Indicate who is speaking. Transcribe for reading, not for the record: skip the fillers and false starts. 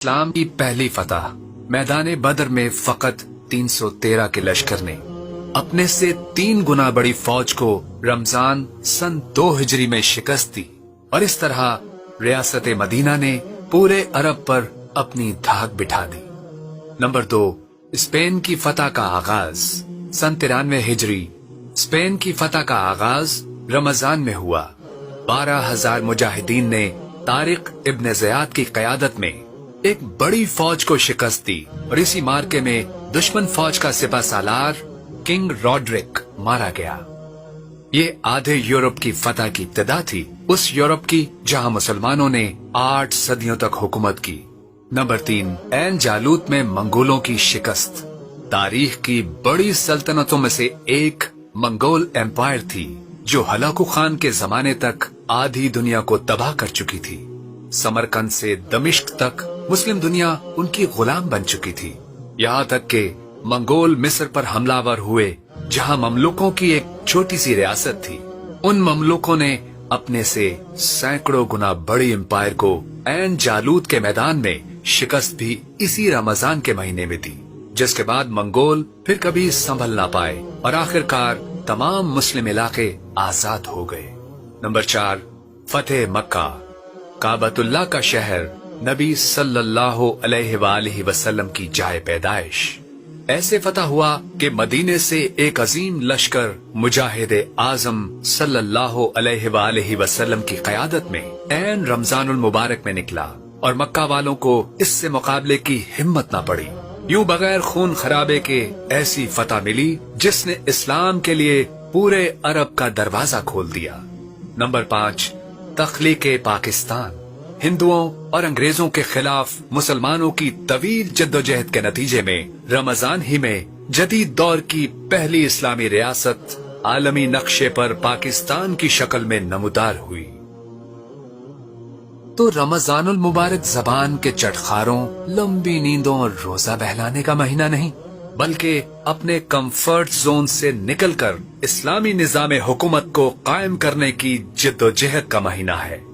Speaker 1: इस्लाम की पहली फतह मैदान बदर में फकत 313 के लश्कर ने अपने से 3 गुना बड़ी फौज को रमजान सन 2 हिजरी में शिकस्त दी और इस तरह रियासत मदीना ने पूरे अरब पर अपनी धाक बिठा दी। नंबर 2, स्पेन की फतह का आगाज सन 93 हिजरी। स्पेन की फतह का आगाज रमजान में हुआ। 12,000 मुजाहिदीन ने तारिक इब्न ज़ियाद की क़यादत में एक बड़ी फौज को शिकस्त दी और इसी मार्के में दुश्मन फौज का सिपह सालार किंग रॉड्रिक मारा गया। ये आधे यूरोप की फतह की इब्तिदा थी, उस यूरोप की जहां मुसलमानों ने 8 सदियों तक हुकूमत की। नंबर 3, ऐन जालूत में मंगोलों की शिकस्त। तारीख की बड़ी सल्तनतों में से एक मंगोल एम्पायर थी जो हलाकू खान के जमाने तक आधी दुनिया को तबाह कर चुकी थी। समरकंद से दमिश्क तक मुस्लिम दुनिया उनकी गुलाम बन चुकी थी। यहाँ तक के मंगोल मिस्र पर हमलावर हुए जहाँ ममलुकों की एक छोटी सी रियासत थी। उन ममलुकों ने अपने से सैकड़ों गुना बड़ी एम्पायर को ऐन जालूत के मैदान में शिकस्त भी इसी रमजान के महीने में दी, जिसके बाद मंगोल फिर कभी संभल ना पाए और आखिरकार तमाम मुस्लिम इलाके आजाद हो गए। नंबर 4, फतेह मक्का। काबतुल्लाह का शहर नबी सल्लल्लाहु अलैहि वसल्लम की जाए पैदाइश। ऐसे फतह हुआ कि मदीने से एक अजीम लश्कर मुजाहिद आजम सल्लल्लाहु अलैहि वसल्लम की क़यादत में ऐन रमजानुल मुबारक में निकला और मक्का वालों को इससे मुकाबले की हिम्मत न पड़ी। यूं बगैर खून खराबे के ऐसी फतह मिली जिसने इस्लाम के लिए पूरे अरब का दरवाजा खोल दिया। नंबर 5, तख्लीक़े पाकिस्तान। हिंदुओं और अंग्रेजों के खिलाफ मुसलमानों की तवील जद्दोजहद के नतीजे में रमजान ही में जदीद दौर की पहली इस्लामी रियासत आलमी नक्शे पर पाकिस्तान की शक्ल में नमूदार हुई। तो रमजानुल मुबारक जबान के चटखारों, लंबी नींदों और रोजा बहलाने का महीना नहीं, बल्कि अपने कंफर्ट जोन से निकलकर इस्लामी निजाम हुकूमत को कायम करने की जद्दोजहद का महीना है।